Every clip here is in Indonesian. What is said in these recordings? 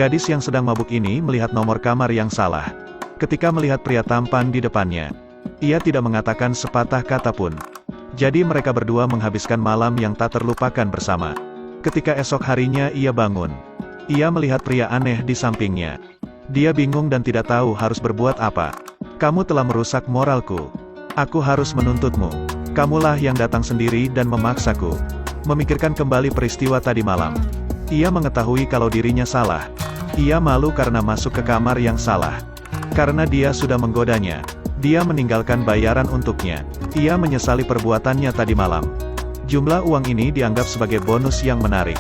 Gadis yang sedang mabuk ini melihat nomor kamar yang salah. Ketika melihat pria tampan di depannya, ia tidak mengatakan sepatah kata pun. Jadi mereka berdua menghabiskan malam yang tak terlupakan bersama. Ketika esok harinya ia bangun, ia melihat pria aneh di sampingnya. Dia bingung dan tidak tahu harus berbuat apa. Kamu telah merusak moralku. Aku harus menuntutmu. Kamulah yang datang sendiri dan memaksaku. Memikirkan kembali peristiwa tadi malam. Ia mengetahui kalau dirinya salah. Ia malu karena masuk ke kamar yang salah. Karena dia sudah menggodanya. Dia meninggalkan bayaran untuknya. Ia menyesali perbuatannya tadi malam. Jumlah uang ini dianggap sebagai bonus yang menarik.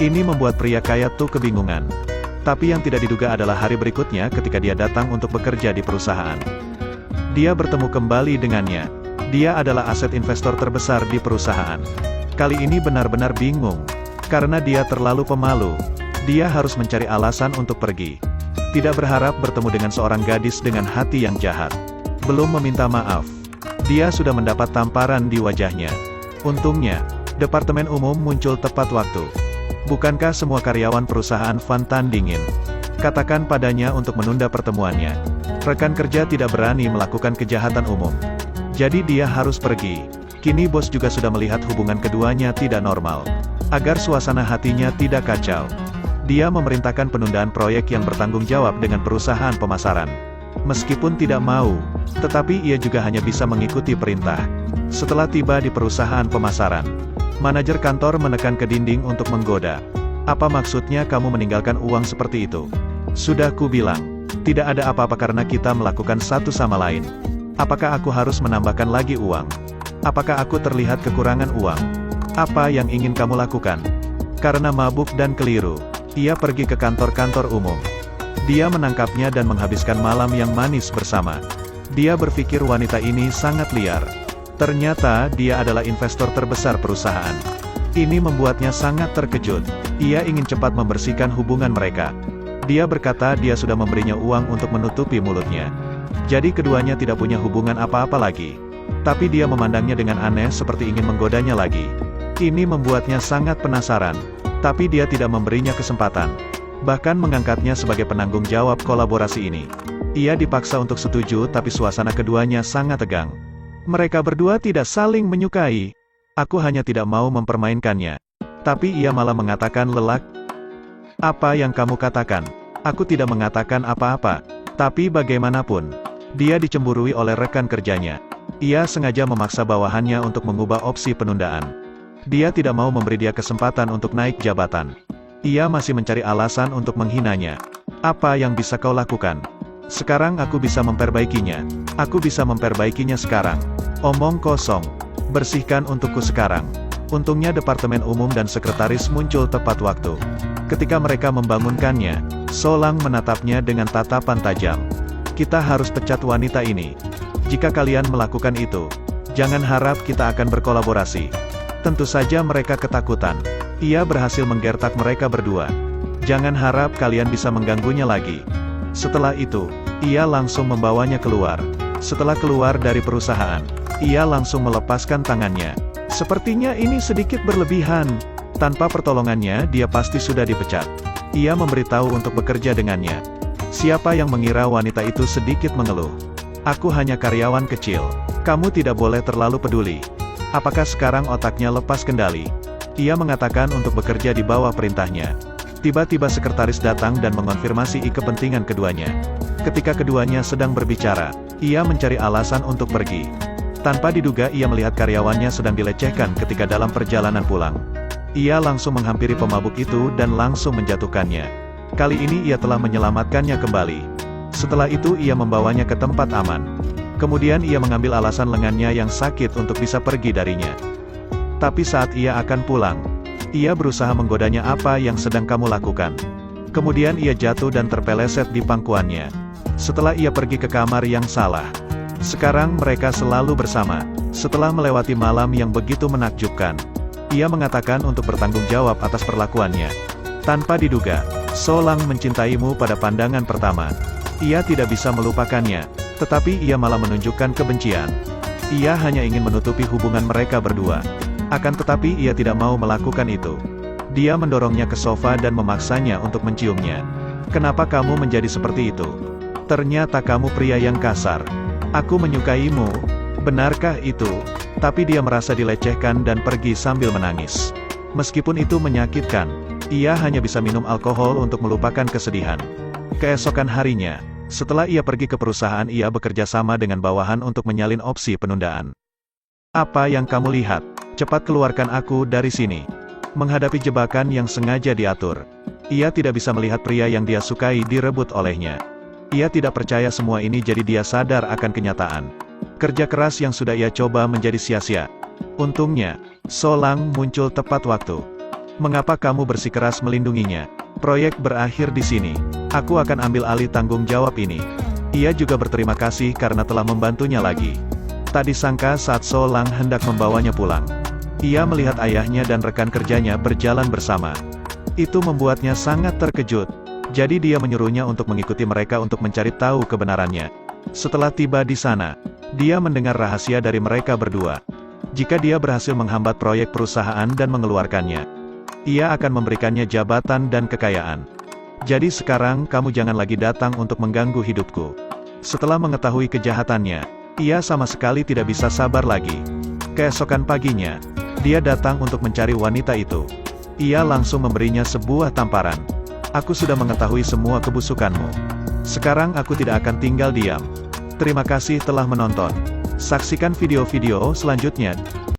Ini membuat pria kaya itu kebingungan. Tapi yang tidak diduga adalah hari berikutnya ketika dia datang untuk bekerja di perusahaan. Dia bertemu kembali dengannya. Dia adalah aset investor terbesar di perusahaan. Kali ini benar-benar bingung. Karena dia terlalu pemalu. Dia harus mencari alasan untuk pergi. Tidak berharap bertemu dengan seorang gadis dengan hati yang jahat. Belum meminta maaf. Dia sudah mendapat tamparan di wajahnya. Untungnya, departemen umum muncul tepat waktu. Bukankah semua karyawan perusahaan Van Tandingin? Katakan padanya untuk menunda pertemuannya. Rekan kerja tidak berani melakukan kejahatan umum. Jadi dia harus pergi. Kini bos juga sudah melihat hubungan keduanya tidak normal. Agar suasana hatinya tidak kacau, dia memerintahkan penundaan proyek yang bertanggung jawab dengan perusahaan pemasaran. Meskipun tidak mau, tetapi ia juga hanya bisa mengikuti perintah. Setelah tiba di perusahaan pemasaran, manajer kantor menekan ke dinding untuk menggoda. Apa maksudnya kamu meninggalkan uang seperti itu? Sudah ku bilang, tidak ada apa-apa karena kita melakukan satu sama lain. Apakah aku harus menambahkan lagi uang? Apakah aku terlihat kekurangan uang? Apa yang ingin kamu lakukan? Karena mabuk dan keliru, ia pergi ke kantor-kantor umum. Dia menangkapnya dan menghabiskan malam yang manis bersama. Dia berpikir wanita ini sangat liar. Ternyata dia adalah investor terbesar perusahaan. Ini membuatnya sangat terkejut. Ia ingin cepat membersihkan hubungan mereka. Dia berkata dia sudah memberinya uang untuk menutupi mulutnya. Jadi keduanya tidak punya hubungan apa-apa lagi. Tapi dia memandangnya dengan aneh seperti ingin menggodanya lagi. Ini membuatnya sangat penasaran. Tapi dia tidak memberinya kesempatan. Bahkan mengangkatnya sebagai penanggung jawab kolaborasi ini. Ia dipaksa untuk setuju tapi suasana keduanya sangat tegang. Mereka berdua tidak saling menyukai. Aku hanya tidak mau mempermainkannya. Tapi ia malah mengatakan lelak. Apa yang kamu katakan? Aku tidak mengatakan apa-apa. Tapi bagaimanapun, dia dicemburui oleh rekan kerjanya. Ia sengaja memaksa bawahannya untuk mengubah opsi penundaan. Dia tidak mau memberi dia kesempatan untuk naik jabatan. Ia masih mencari alasan untuk menghinanya. Apa yang bisa kau lakukan? Sekarang aku bisa memperbaikinya. Aku bisa memperbaikinya sekarang. Omong kosong. Bersihkan untukku sekarang. Untungnya departemen umum dan sekretaris muncul tepat waktu. Ketika mereka membangunkannya, Solang menatapnya dengan tatapan tajam. Kita harus pecat wanita ini. Jika kalian melakukan itu, jangan harap kita akan berkolaborasi. Tentu saja mereka ketakutan. Ia berhasil menggertak mereka berdua. Jangan harap kalian bisa mengganggunya lagi. Setelah itu, ia langsung membawanya keluar. Setelah keluar dari perusahaan, ia langsung melepaskan tangannya. Sepertinya ini sedikit berlebihan. Tanpa pertolongannya, dia pasti sudah dipecat. Ia memberitahu untuk bekerja dengannya. Siapa yang mengira wanita itu sedikit mengeluh. Aku hanya karyawan kecil. Kamu tidak boleh terlalu peduli. Apakah sekarang otaknya lepas kendali? Ia mengatakan untuk bekerja di bawah perintahnya. Tiba-tiba sekretaris datang dan mengonfirmasi kepentingan keduanya. Ketika keduanya sedang berbicara, ia mencari alasan untuk pergi. Tanpa diduga ia melihat karyawannya sedang dilecehkan ketika dalam perjalanan pulang. Ia langsung menghampiri pemabuk itu dan langsung menjatuhkannya. Kali ini ia telah menyelamatkannya kembali. Setelah itu ia membawanya ke tempat aman. Kemudian ia mengambil alasan lengannya yang sakit untuk bisa pergi darinya. Tapi saat ia akan pulang, ia berusaha menggodanya apa yang sedang kamu lakukan. Kemudian ia jatuh dan terpeleset di pangkuannya. Setelah ia pergi ke kamar yang salah. Sekarang mereka selalu bersama. Setelah melewati malam yang begitu menakjubkan, ia mengatakan untuk bertanggung jawab atas perlakuannya. Tanpa diduga, Solang mencintaimu pada pandangan pertama. Ia tidak bisa melupakannya, tetapi ia malah menunjukkan kebencian. Ia hanya ingin menutupi hubungan mereka berdua. Akan tetapi ia tidak mau melakukan itu. Dia mendorongnya ke sofa dan memaksanya untuk menciumnya. Kenapa kamu menjadi seperti itu? Ternyata kamu pria yang kasar. Aku menyukaimu. Benarkah itu? Tapi dia merasa dilecehkan dan pergi sambil menangis. Meskipun itu menyakitkan, ia hanya bisa minum alkohol untuk melupakan kesedihan. Keesokan harinya, setelah ia pergi ke perusahaan, ia bekerja sama dengan bawahan untuk menyalin opsi penundaan. Apa yang kamu lihat? Cepat keluarkan aku dari sini. Menghadapi jebakan yang sengaja diatur, ia tidak bisa melihat pria yang dia sukai direbut olehnya. Ia tidak percaya semua ini, jadi dia sadar akan kenyataan. Kerja keras yang sudah ia coba menjadi sia-sia. Untungnya, Solang muncul tepat waktu. Mengapa kamu bersikeras melindunginya? Proyek berakhir di sini. Aku akan ambil alih tanggung jawab ini. Ia juga berterima kasih karena telah membantunya lagi. Tak disangka saat Solang hendak membawanya pulang, ia melihat ayahnya dan rekan kerjanya berjalan bersama. Itu membuatnya sangat terkejut. Jadi dia menyuruhnya untuk mengikuti mereka untuk mencari tahu kebenarannya. Setelah tiba di sana, dia mendengar rahasia dari mereka berdua. Jika dia berhasil menghambat proyek perusahaan dan mengeluarkannya, ia akan memberikannya jabatan dan kekayaan. Jadi sekarang kamu jangan lagi datang untuk mengganggu hidupku. Setelah mengetahui kejahatannya, ia sama sekali tidak bisa sabar lagi. Keesokan paginya, dia datang untuk mencari wanita itu. Ia langsung memberinya sebuah tamparan. Aku sudah mengetahui semua kebusukanmu. Sekarang aku tidak akan tinggal diam. Terima kasih telah menonton. Saksikan video-video selanjutnya.